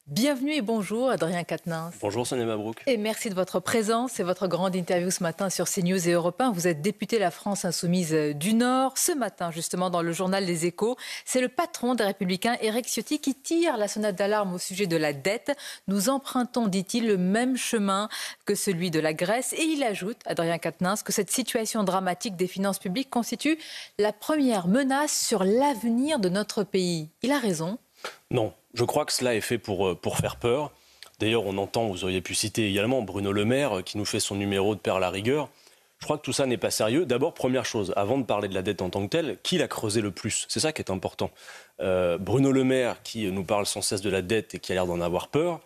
Bienvenue et bonjour Adrien Quatennens. Bonjour Sonia Mabrouk. Et merci de votre présence et votre grande interview ce matin sur CNews et Europe 1. Vous êtes député La France Insoumise du Nord. Ce matin, justement, dans le journal Les Échos, c'est le patron des Républicains, Éric Ciotti, qui tire la sonnette d'alarme au sujet de la dette. Nous empruntons, dit-il, le même chemin que celui de la Grèce. Et il ajoute, Adrien Quatennens, que cette situation dramatique des finances publiques constitue la première menace sur l'avenir de notre pays. Il a raison. Non, je crois que cela est fait pour faire peur. D'ailleurs, on entend, vous auriez pu citer également Bruno Le Maire qui nous fait son numéro de Père la rigueur. Je crois que tout ça n'est pas sérieux. D'abord, première chose, avant de parler de la dette en tant que telle, qui l'a creusé le plus ? C'est ça qui est important. Bruno Le Maire qui nous parle sans cesse de la dette et qui a l'air d'en avoir peur,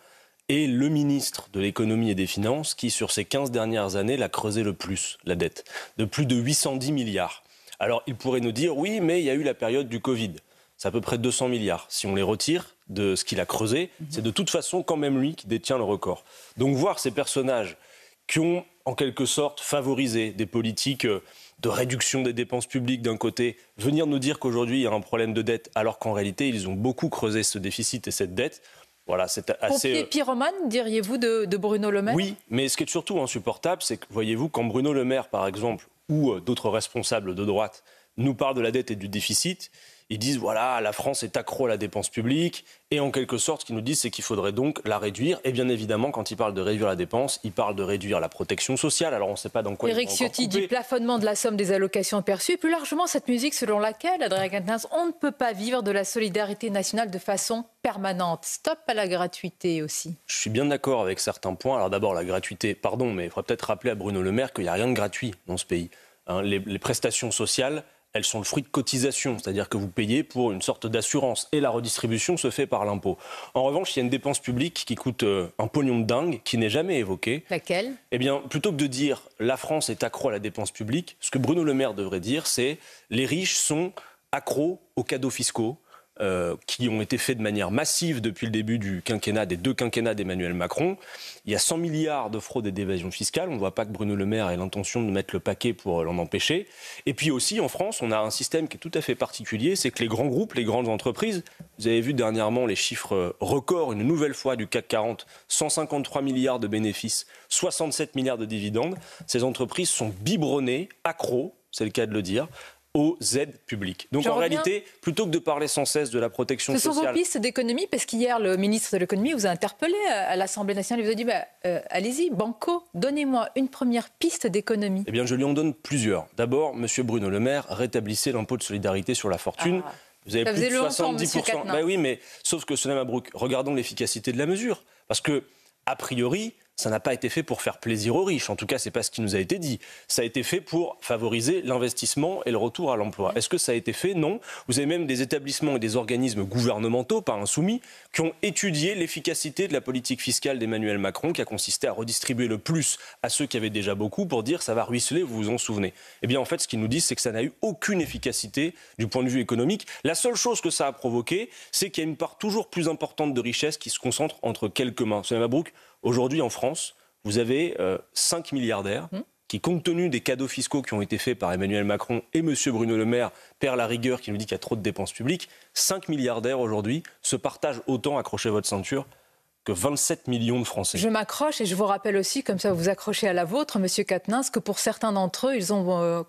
et le ministre de l'économie et des finances qui, sur ces 15 dernières années, l'a creusé le plus, la dette, de plus de 810 milliards. Alors, il pourrait nous dire, oui, mais il y a eu la période du Covid. C'est à peu près 200 milliards. Si on les retire de ce qu'il a creusé, c'est de toute façon quand même lui qui détient le record. Donc voir ces personnages qui ont en quelque sorte favorisé des politiques de réduction des dépenses publiques d'un côté, venir nous dire qu'aujourd'hui il y a un problème de dette alors qu'en réalité ils ont beaucoup creusé ce déficit et cette dette. Voilà, c'est assez... Pompier pyromane, diriez-vous, de Bruno Le Maire ? Oui, mais ce qui est surtout insupportable, c'est que, voyez-vous, quand Bruno Le Maire, par exemple, ou d'autres responsables de droite, nous parlent de la dette et du déficit, ils disent, voilà, la France est accro à la dépense publique, et en quelque sorte, ce qu'ils nous disent, c'est qu'il faudrait donc la réduire. Et bien évidemment, quand ils parlent de réduire la dépense, ils parlent de réduire la protection sociale. Alors on ne sait pas dans quoi Éric Ciotti dit plafonnement de la somme des allocations perçues. Et plus largement, cette musique selon laquelle, Adrien Quatennens, on ne peut pas vivre de la solidarité nationale de façon permanente. Stop à la gratuité aussi. Je suis bien d'accord avec certains points. Alors d'abord, la gratuité, pardon, mais il faudrait peut-être rappeler à Bruno Le Maire qu'il n'y a rien de gratuit dans ce pays. Les prestations sociales, elles sont le fruit de cotisations, c'est-à-dire que vous payez pour une sorte d'assurance et la redistribution se fait par l'impôt. En revanche, il y a une dépense publique qui coûte un pognon de dingue, qui n'est jamais évoquée. Laquelle ? Eh bien, plutôt que de dire « la France est accro à la dépense publique », ce que Bruno Le Maire devrait dire, c'est « les riches sont accros aux cadeaux fiscaux ». Qui ont été faits de manière massive depuis le début du quinquennat, des 2 quinquennats d'Emmanuel Macron. Il y a 100 milliards de fraude et d'évasion fiscale. On ne voit pas que Bruno Le Maire ait l'intention de mettre le paquet pour l'en empêcher. Et puis aussi, en France, on a un système qui est tout à fait particulier, c'est que les grands groupes, les grandes entreprises, vous avez vu dernièrement les chiffres records, une nouvelle fois du CAC 40, 153 milliards de bénéfices, 67 milliards de dividendes. Ces entreprises sont biberonnées, accros, c'est le cas de le dire, aux aides publiques. Donc en réalité, plutôt que de parler sans cesse de la protection sociale... Ce sont vos pistes d'économie, parce qu'hier, le ministre de l'économie vous a interpellé à l'Assemblée nationale. Il vous a dit, allez-y, banco, donnez-moi une première piste d'économie. Eh bien, je lui en donne plusieurs. D'abord, M. Bruno Le Maire, rétablissez l'impôt de solidarité sur la fortune. Vous avez plus de 70%. Ben oui, mais sauf que Sonia Mabrouk, regardons l'efficacité de la mesure. Parce que, a priori... ça n'a pas été fait pour faire plaisir aux riches. En tout cas, ce n'est pas ce qui nous a été dit. Ça a été fait pour favoriser l'investissement et le retour à l'emploi. Est-ce que ça a été fait ? Non. Vous avez même des établissements et des organismes gouvernementaux, pas insoumis, qui ont étudié l'efficacité de la politique fiscale d'Emmanuel Macron, qui a consisté à redistribuer le plus à ceux qui avaient déjà beaucoup pour dire ça va ruisseler, vous vous en souvenez. Eh bien, en fait, ce qu'ils nous disent, c'est que ça n'a eu aucune efficacité du point de vue économique. La seule chose que ça a provoqué, c'est qu'il y a une part toujours plus importante de richesse qui se concentre entre quelques mains. Sonia Mabrouk, aujourd'hui, en France, vous avez 5 milliardaires qui, compte tenu des cadeaux fiscaux qui ont été faits par Emmanuel Macron et M. Bruno Le Maire, Père la rigueur, qui nous dit qu'il y a trop de dépenses publiques, 5 milliardaires aujourd'hui se partagent autant, accrochez votre ceinture, que 27 millions de Français. Je m'accroche et je vous rappelle aussi, comme ça vous accrochez à la vôtre, M. Quatennens, que pour certains d'entre eux, ils ont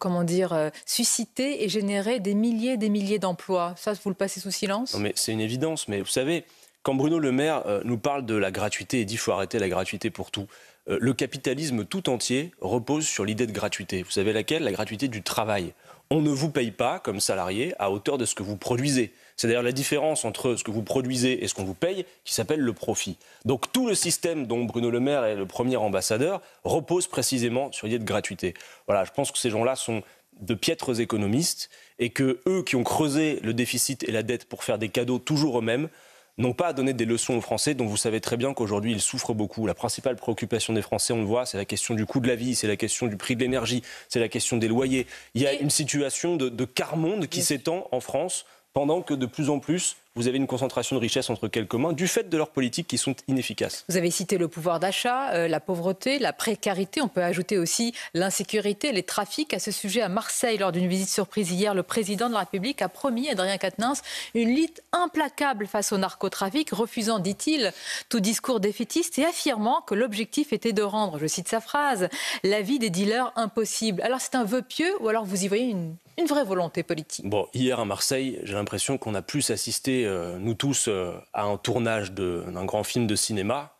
suscité et généré des milliers d'emplois. Ça, vous le passez sous silence ? Non mais c'est une évidence, mais vous savez... Quand Bruno Le Maire nous parle de la gratuité et dit qu'il faut arrêter la gratuité pour tout, le capitalisme tout entier repose sur l'idée de gratuité. Vous savez laquelle ? La gratuité du travail. On ne vous paye pas comme salarié à hauteur de ce que vous produisez. C'est d'ailleurs la différence entre ce que vous produisez et ce qu'on vous paye qui s'appelle le profit. Donc tout le système dont Bruno Le Maire est le premier ambassadeur repose précisément sur l'idée de gratuité. Voilà, je pense que ces gens-là sont de piètres économistes et que eux qui ont creusé le déficit et la dette pour faire des cadeaux toujours eux-mêmes, n'ont pas à donner des leçons aux Français dont vous savez très bien qu'aujourd'hui ils souffrent beaucoup. La principale préoccupation des Français, on le voit, c'est la question du coût de la vie, c'est la question du prix de l'énergie, c'est la question des loyers. Il y a une situation de quart-monde qui s'étend en France pendant que de plus en plus vous avez une concentration de richesse entre quelques mains du fait de leurs politiques qui sont inefficaces. Vous avez cité le pouvoir d'achat, la pauvreté, la précarité. On peut ajouter aussi l'insécurité, les trafics. À ce sujet, à Marseille, lors d'une visite surprise hier, le président de la République a promis, Adrien Quatennens, une lutte implacable face au narcotrafic, refusant, dit-il, tout discours défaitiste et affirmant que l'objectif était de rendre, je cite sa phrase, la vie des dealers impossible. Alors c'est un vœu pieux ou alors vous y voyez une vraie volonté politique? Bon, hier à Marseille, j'ai l'impression qu'on a plus assisté, nous tous, à un tournage d'un grand film de cinéma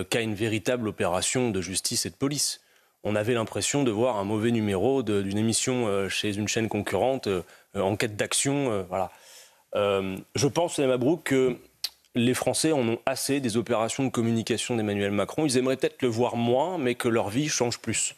qu'à une véritable opération de justice et de police. On avait l'impression de voir un mauvais numéro d'une émission chez une chaîne concurrente, enquête d'action, voilà. Je pense, Mme Mabrouk, que les Français en ont assez des opérations de communication d'Emmanuel Macron. Ils aimeraient peut-être le voir moins, mais que leur vie change plus.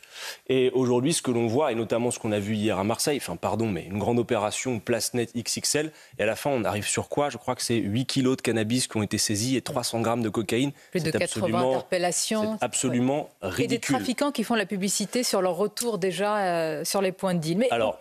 Et aujourd'hui, ce que l'on voit, et notamment ce qu'on a vu hier à Marseille, mais une grande opération Place Net XXL, et à la fin, on arrive sur quoi? Je crois que c'est 8 kilos de cannabis qui ont été saisis et 300 grammes de cocaïne. Plus de 80 interpellations. C'est absolument ridicule. Et des trafiquants qui font la publicité sur leur retour déjà sur les points de deal. Mais alors,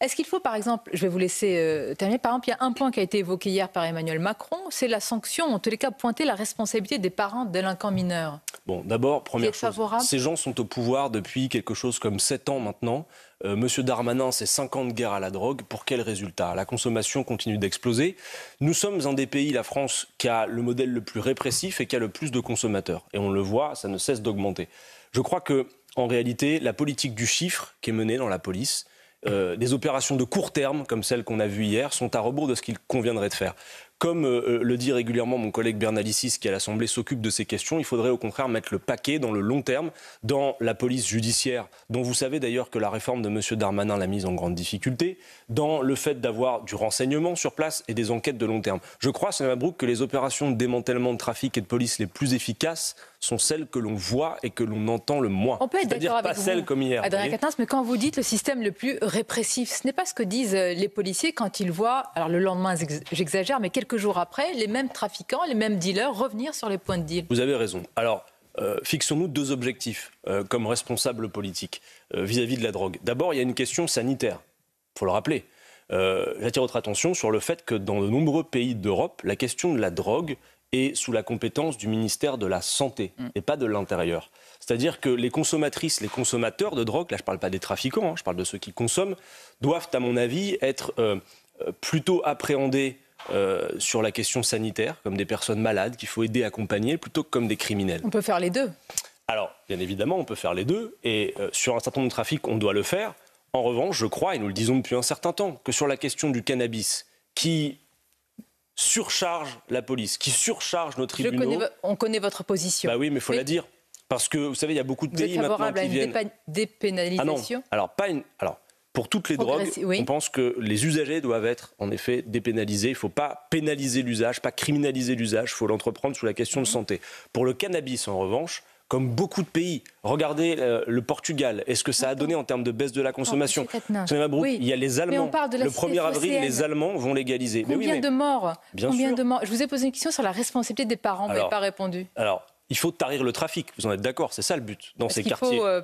est-ce qu'il faut, par exemple, je vais vous laisser terminer, par exemple, il y a un point qui a été évoqué hier par Emmanuel Macron, c'est la sanction, en tous les cas, pointer la responsabilité des parents de délinquants mineurs. Bon, d'abord, première chose, ces gens sont au pouvoir depuis quelque chose comme 7 ans maintenant. Monsieur Darmanin, c'est 5 ans de guerre à la drogue. Pour quel résultat? La consommation continue d'exploser. Nous sommes un des pays, la France, qui a le modèle le plus répressif et qui a le plus de consommateurs. Et on le voit, ça ne cesse d'augmenter. Je crois qu'en réalité, la politique du chiffre qui est menée dans la police, des opérations de court terme, comme celles qu'on a vues hier, sont à rebours de ce qu'il conviendrait de faire. Comme le dit régulièrement mon collègue Bernalicis, qui à l'Assemblée s'occupe de ces questions, il faudrait au contraire mettre le paquet dans le long terme, dans la police judiciaire, dont vous savez d'ailleurs que la réforme de M. Darmanin l'a mise en grande difficulté, dans le fait d'avoir du renseignement sur place et des enquêtes de long terme. Je crois, Mme Mabrouk, que les opérations de démantèlement de trafic et de police les plus efficaces sont celles que l'on voit et que l'on entend le moins. On peut être d'accord avec pas celles comme hier. Adrien Quatennens, mais quand vous dites le système le plus répressif, ce n'est pas ce que disent les policiers quand ils voient, alors le lendemain j'exagère, mais quelques jours après, les mêmes trafiquants, les mêmes dealers revenir sur les points de deal. Vous avez raison. Alors, fixons-nous 2 objectifs comme responsables politiques vis-à-vis de la drogue. D'abord, il y a une question sanitaire, il faut le rappeler. J'attire votre attention sur le fait que dans de nombreux pays d'Europe, la question de la drogue est sous la compétence du ministère de la Santé et pas de l'Intérieur. C'est-à-dire que les consommatrices, les consommateurs de drogue, là je ne parle pas des trafiquants, je parle de ceux qui consomment, doivent à mon avis être plutôt appréhendés sur la question sanitaire, comme des personnes malades qu'il faut aider, accompagner, plutôt que comme des criminels. On peut faire les deux. Alors, bien évidemment, on peut faire les deux, et sur un certain nombre de trafics, on doit le faire. En revanche, je crois, et nous le disons depuis un certain temps, que sur la question du cannabis, qui surcharge la police, qui surcharge nos tribunaux... On connaît votre position. Bah oui, mais il faut la dire. Parce que, vous savez, il y a beaucoup de pays maintenant qui viennent... Vous êtes favorable à une dépénalisation? Ah non, alors, pour toutes les drogues, on pense que les usagers doivent être, en effet, dépénalisés. Il ne faut pas pénaliser l'usage, pas criminaliser l'usage. Il faut l'entreprendre sous la question de santé. Pour le cannabis, en revanche... Comme beaucoup de pays. Regardez le Portugal. Est-ce que ça a donné en termes de baisse de la consommation? Oui. Il y a les Allemands. Le 1er avril, les Allemands vont légaliser. Combien de morts? Bien sûr. Je vous ai posé une question sur la responsabilité des parents. Vous n'avez pas répondu. Alors, il faut tarir le trafic. Vous en êtes d'accord? C'est ça le but dans ces quartiers. Il faut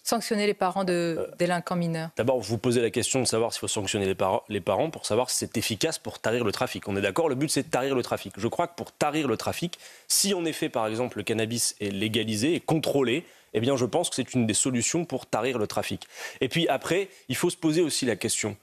sanctionner les parents de délinquants mineurs. D'abord, vous posez la question de savoir s'il faut sanctionner les parents pour savoir si c'est efficace pour tarir le trafic. On est d'accord, le but c'est de tarir le trafic. Je crois que pour tarir le trafic, si en effet, par exemple, le cannabis est légalisé et contrôlé, eh bien je pense que c'est une des solutions pour tarir le trafic. Et puis après, il faut se poser aussi la question.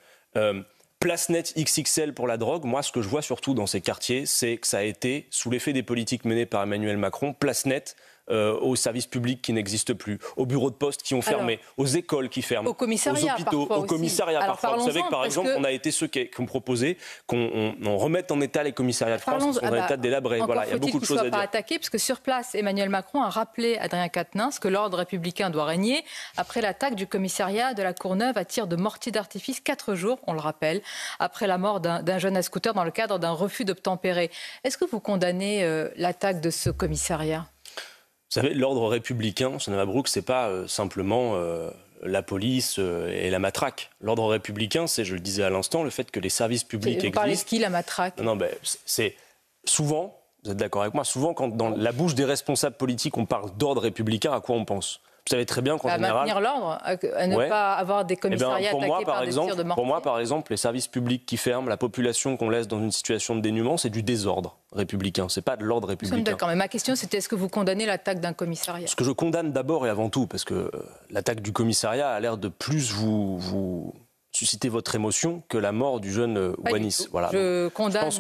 Place Net XXL pour la drogue, moi ce que je vois surtout dans ces quartiers, c'est que ça a été, sous l'effet des politiques menées par Emmanuel Macron, Place Net aux services publics qui n'existent plus, aux bureaux de poste qui ont fermé, aux écoles qui ferment, aux commissariats, aux hôpitaux, aux commissariats parfois. Vous savez que par exemple, on a été ceux qui ont proposé qu'on remette en état les commissariats de France qui sont en état délabré. Voilà, il y a beaucoup de choses à dire. Pas attaqué, parce que sur place, Emmanuel Macron a rappelé à Adrien Quatennens que l'ordre républicain doit régner après l'attaque du commissariat de la Courneuve à tir de mortier d'artifice 4 jours, on le rappelle, après la mort d'un jeune à scooter dans le cadre d'un refus d'obtempérer. Est-ce que vous condamnez l'attaque de ce commissariat ? Vous savez, l'ordre républicain, Mme Mabrouk, ce n'est pas simplement la police et la matraque. L'ordre républicain, c'est, je le disais à l'instant, le fait que les services publics existent. Vous parlez de qui, la matraque ? Non, c'est souvent, Vous êtes d'accord avec moi? Souvent, quand dans la bouche des responsables politiques, on parle d'ordre républicain, à quoi on pense? Vous savez très bien qu'en général... maintenir l'ordre, à ne pas avoir des commissariats attaqués par des tirs de mortier. Pour moi, par exemple, les services publics qui ferment, la population qu'on laisse dans une situation de dénuement, c'est du désordre républicain. C'est pas de l'ordre républicain. D'accord, mais ma question, c'était est-ce que vous condamnez l'attaque d'un commissariat? Ce que je condamne d'abord et avant tout, parce que l'attaque du commissariat a l'air de plus vous susciter votre émotion que la mort du jeune Ouanis. Voilà. Je condamne,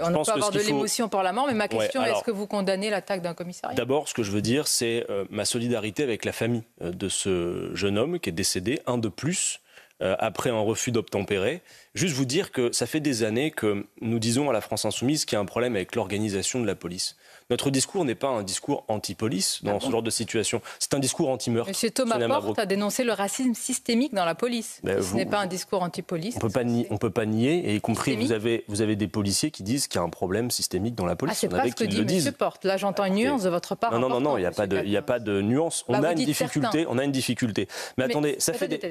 on peut avoir de l'émotion pour la mort, mais ma question est, est-ce que vous condamnez l'attaque d'un commissariat? D'abord, ce que je veux dire, c'est ma solidarité avec la famille de ce jeune homme qui est décédé, un de plus, après un refus d'obtempérer. Juste vous dire que ça fait des années que nous disons à la France Insoumise qu'il y a un problème avec l'organisation de la police. Notre discours n'est pas un discours anti-police dans ce genre de situation. C'est un discours anti-meurtre. Monsieur Thomas Porte a dénoncé le racisme systémique dans la police. Ce n'est pas un discours anti-police. On ne peut pas nier, et y compris vous avez des policiers qui disent qu'il y a un problème systémique dans la police. C'est pas ce que dit Monsieur Porte. Là, j'entends une nuance de votre part. Non, il n'y a pas de nuance. On a une difficulté. Mais attendez,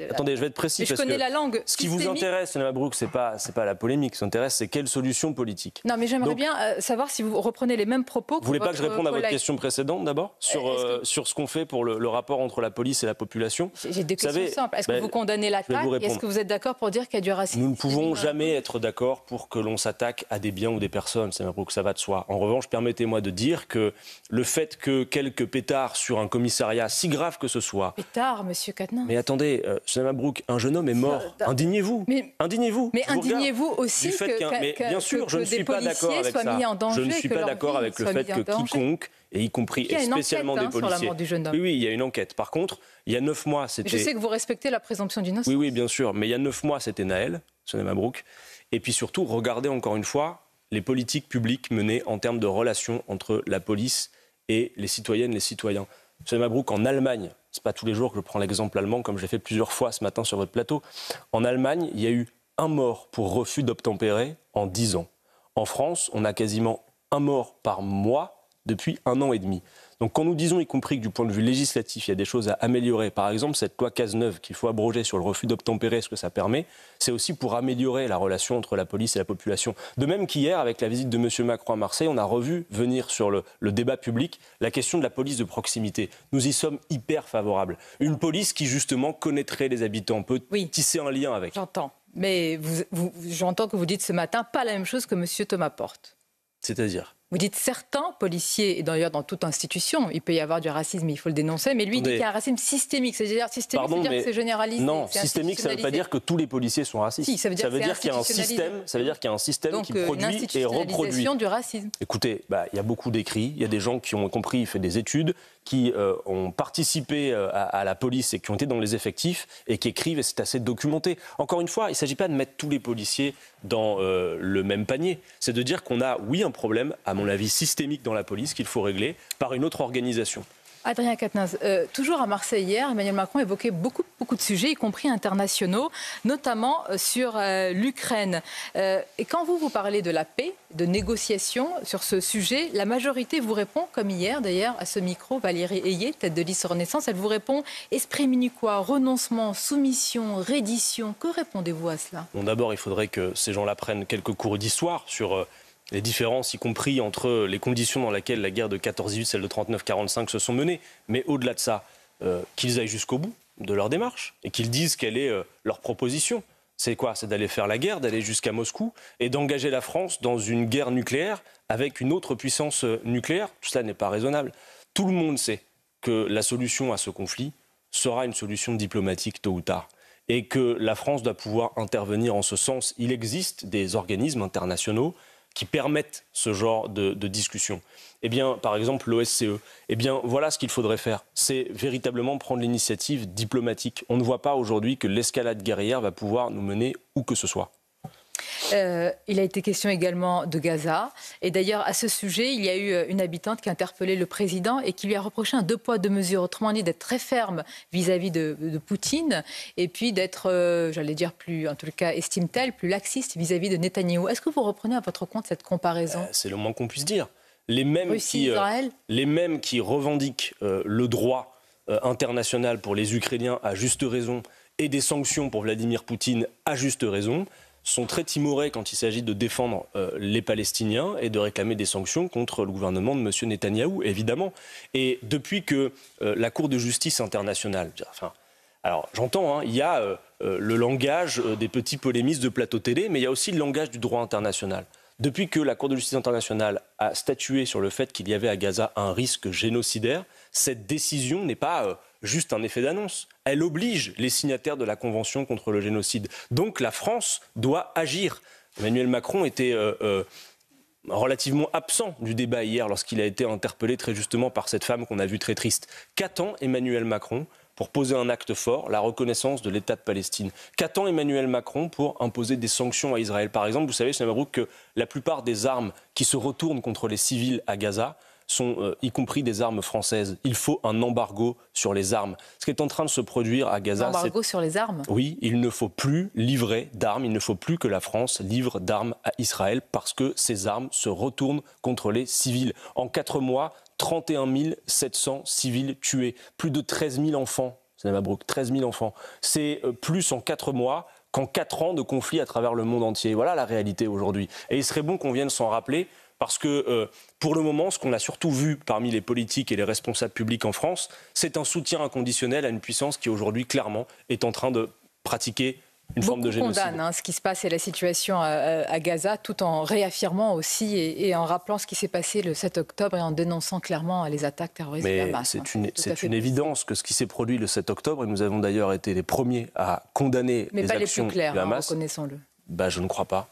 attendez, je vais être précis. Je connais la langue. Ce qui vous intéresse, Mme Brooke, c'est pas la polémique. Ce qui vous intéresse, c'est quelle solution politique. Non, mais j'aimerais bien savoir si vous reprenez les mêmes propos. Vous voulez pas que je réponde à votre question précédente d'abord sur ce qu'on fait pour le rapport entre la police et la population? J'ai des questions simples. Est-ce que vous condamnez l'attaque? Est-ce que vous êtes d'accord pour dire qu'il y a du racisme? Nous ne pouvons jamais être d'accord pour que l'on s'attaque à des biens ou des personnes. Ça va de soi. En revanche, permettez-moi de dire que le fait que quelques pétards sur un commissariat, si grave que ce soit... Pétards, monsieur Quatennens. Mais attendez, Mme Brooke, un jeune homme est mort. Indignez-vous. Indignez-vous. Mais indignez-vous aussi que bien sûr, je ne suis pas d'accord avec ça. Je ne suis pas d'accord avec le fait que quiconque, et y compris et spécialement des policiers... sur la mort du jeune homme. Oui, il y a une enquête. Par contre, il y a 9 mois, c'était... Je sais que vous respectez la présomption d'innocence. Oui, bien sûr. Mais il y a 9 mois, c'était Naël, Mme Brooke. Et puis surtout, regardez encore une fois les politiques publiques menées en termes de relations entre la police et les citoyennes, les citoyens. Mme Brooke, en Allemagne, ce n'est pas tous les jours que je prends l'exemple allemand, comme je l'ai fait plusieurs fois ce matin sur votre plateau. En Allemagne, il y a eu un mort pour refus d'obtempérer en 10 ans. En France, on a quasiment un mort par mois depuis 1 an et demi. Donc quand nous disons, y compris que du point de vue législatif, il y a des choses à améliorer, par exemple cette loi Cazeneuve qu'il faut abroger sur le refus d'obtempérer, ce que ça permet, c'est aussi pour améliorer la relation entre la police et la population. De même qu'hier, avec la visite de M. Macron à Marseille, on a revu venir sur le débat public la question de la police de proximité. Nous y sommes hyper favorables. Une police qui justement connaîtrait les habitants, peut tisser un lien avec. J'entends. Mais j'entends que vous dites ce matin pas la même chose que M. Thomas Porte. C'est-à-dire ? Vous dites certains policiers, et d'ailleurs dans toute institution, il peut y avoir du racisme, il faut le dénoncer, mais lui dit qu'il y a un racisme systémique. C'est-à-dire systémique, c'est-à-dire que c'est généralisé. Non, systémique, ça ne veut pas dire que tous les policiers sont racistes. Si, ça veut dire qu'il y a un système. Ça veut dire qu'il y a un système qui produit et reproduit. Du racisme. Écoutez, il y a beaucoup d'écrits, il y a des gens qui ont compris, fait des études, qui ont participé à la police et qui ont été dans les effectifs et qui écrivent, et c'est assez documenté. Encore une fois, il ne s'agit pas de mettre tous les policiers dans le même panier. C'est de dire qu'on a, oui, un problème, à mon avis, systémique dans la police qu'il faut régler par une autre organisation. Adrien Quatennens, toujours à Marseille hier, Emmanuel Macron évoquait beaucoup de sujets, y compris internationaux, notamment sur l'Ukraine. Et quand vous parlez de la paix, de négociations sur ce sujet, la majorité vous répond, comme hier d'ailleurs, à ce micro, Valérie Ayé, tête de liste Renaissance, elle vous répond esprit munichois, renoncement, soumission, reddition. Que répondez-vous à cela? Bon, d'abord, il faudrait que ces gens-là prennent quelques cours d'histoire sur... les différences, y compris entre les conditions dans lesquelles la guerre de 14-18, celle de 39-45 se sont menées. Mais au-delà de ça, qu'ils aillent jusqu'au bout de leur démarche et qu'ils disent quelle est leur proposition. C'est quoi? C'est d'aller faire la guerre, d'aller jusqu'à Moscou et d'engager la France dans une guerre nucléaire avec une autre puissance nucléaire. Tout cela n'est pas raisonnable. Tout le monde sait que la solution à ce conflit sera une solution diplomatique tôt ou tard. Et que la France doit pouvoir intervenir en ce sens. Il existe des organismes internationaux qui permettent ce genre de discussion. Eh bien, par exemple, l'OSCE, eh bien, voilà ce qu'il faudrait faire. C'est véritablement prendre l'initiative diplomatique. On ne voit pas aujourd'hui que l'escalade guerrière va pouvoir nous mener où que ce soit. Il a été question également de Gaza. Et d'ailleurs, à ce sujet, il y a eu une habitante qui a interpellé le président et qui lui a reproché un 2 poids 2 mesures. Autrement dit, d'être très ferme vis-à-vis de Poutine et puis d'être, j'allais dire, plus, en tout cas, estime-t-elle, plus laxiste vis-à-vis de Netanyahou. Est-ce que vous reprenez à votre compte cette comparaison? C'est le moins qu'on puisse dire. Les mêmes qui revendiquent le droit international pour les Ukrainiens à juste raison et des sanctions pour Vladimir Poutine à juste raison, sont très timorés quand il s'agit de défendre les Palestiniens et de réclamer des sanctions contre le gouvernement de M. Netanyahou, évidemment. Et depuis que la Cour de justice internationale... Alors j'entends, il y a le langage des petits polémistes de plateau télé, mais il y a aussi le langage du droit international. Depuis que la Cour de justice internationale a statué sur le fait qu'il y avait à Gaza un risque génocidaire, cette décision n'est pas juste un effet d'annonce. Elle oblige les signataires de la Convention contre le génocide. Donc la France doit agir. Emmanuel Macron était relativement absent du débat hier lorsqu'il a été interpellé très justement par cette femme qu'on a vue très triste. Qu'attend Emmanuel Macron pour poser un acte fort, la reconnaissance de l'État de Palestine? Qu'attend Emmanuel Macron pour imposer des sanctions à Israël? Par exemple, vous savez, Sonia Mabrouk, que la plupart des armes qui se retournent contre les civils à Gaza sont y compris des armes françaises. Il faut un embargo sur les armes. Ce qui est en train de se produire à Gaza... Un embargo sur les armes? Oui, il ne faut plus livrer d'armes, il ne faut plus que la France livre d'armes à Israël parce que ces armes se retournent contre les civils. En 4 mois, 31 700 civils tués, plus de 13 000 enfants. Sonia Mabrouk, 13 000 enfants. C'est plus en 4 mois qu'en 4 ans de conflit à travers le monde entier. Voilà la réalité aujourd'hui. Et il serait bon qu'on vienne s'en rappeler parce que pour le moment, ce qu'on a surtout vu parmi les politiques et les responsables publics en France, c'est un soutien inconditionnel à une puissance qui aujourd'hui clairement est en train de pratiquer une forme de génocide. Beaucoup condamnent ce qui se passe et la situation à Gaza, tout en réaffirmant aussi et en rappelant ce qui s'est passé le 7 octobre et en dénonçant clairement les attaques terroristes de Hamas. C'est une évidence que ce qui s'est produit le 7 octobre, et nous avons d'ailleurs été les premiers à condamner les actions de Hamas. Mais pas les plus clairs, reconnaissons-le. Je ne crois pas.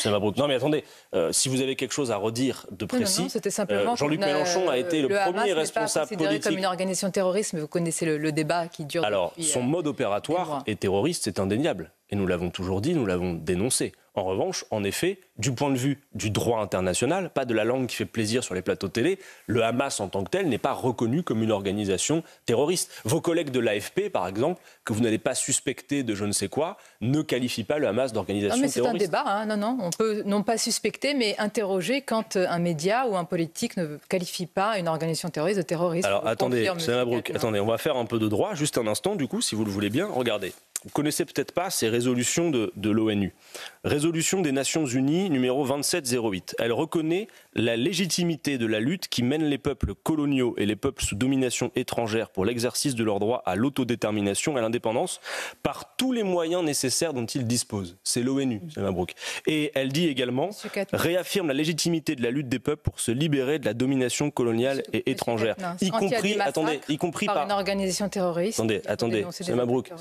Non mais attendez, si vous avez quelque chose à redire de précis, c'était simplement Jean-Luc Mélenchon a été le premier responsable politique. Considéré comme une organisation terroriste, mais vous connaissez le débat qui dure. Alors, son mode opératoire est terroriste, c'est indéniable. Et nous l'avons toujours dit, nous l'avons dénoncé. En revanche, en effet, du point de vue du droit international, pas de la langue qui fait plaisir sur les plateaux télé, le Hamas en tant que tel n'est pas reconnu comme une organisation terroriste. Vos collègues de l'AFP, par exemple, que vous n'allez pas suspecter de je ne sais quoi, ne qualifient pas le Hamas d'organisation terroriste. C'est un débat, non. On peut non pas suspecter, mais interroger quand un média ou un politique ne qualifie pas une organisation terroriste de terroriste. Alors attendez, Sonia Mabrouk, on va faire un peu de droit, juste un instant, du coup, si vous le voulez bien. Regardez. Vous ne connaissez peut-être pas ces résolutions de l'ONU. Résolution des Nations Unies numéro 2708. Elle reconnaît la légitimité de la lutte qui mène les peuples coloniaux et les peuples sous domination étrangère pour l'exercice de leur droit à l'autodétermination et à l'indépendance par tous les moyens nécessaires dont ils disposent. C'est l'ONU, Sonia Mabrouk. Et elle dit également, réaffirme la légitimité de la lutte des peuples pour se libérer de la domination coloniale et étrangère. Y compris par une organisation terroriste. Attendez, Sonia Mabrouk.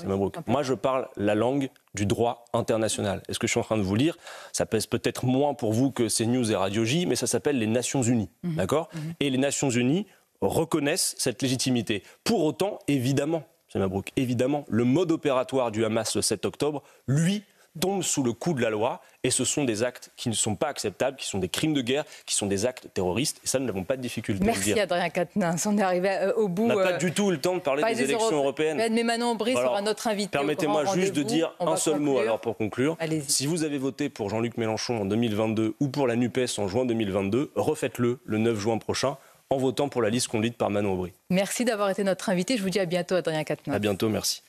Moi, je parle la langue du droit international. Et ce que je suis en train de vous lire, ça pèse peut-être moins pour vous que CNews et Radio J, mais ça s'appelle les Nations Unies. D'accord ? Et les Nations Unies reconnaissent cette légitimité. Pour autant, évidemment, le mode opératoire du Hamas le 7 octobre, lui, tombe sous le coup de la loi, et ce sont des actes qui ne sont pas acceptables, qui sont des crimes de guerre, qui sont des actes terroristes, et ça, nous n'avons pas de difficulté à le dire. Merci Adrien Quatennens, on est arrivé au bout. On n'a pas du tout le temps de parler des élections européennes. Mais Manon Aubry sera notre invité. Permettez-moi juste de dire un seul mot alors pour conclure. Si vous avez voté pour Jean-Luc Mélenchon en 2022 ou pour la NUPES en juin 2022, refaites-le le 9 juin prochain en votant pour la liste conduite par Manon Aubry. Merci d'avoir été notre invité. Je vous dis à bientôt Adrien Quatennens. À bientôt, merci.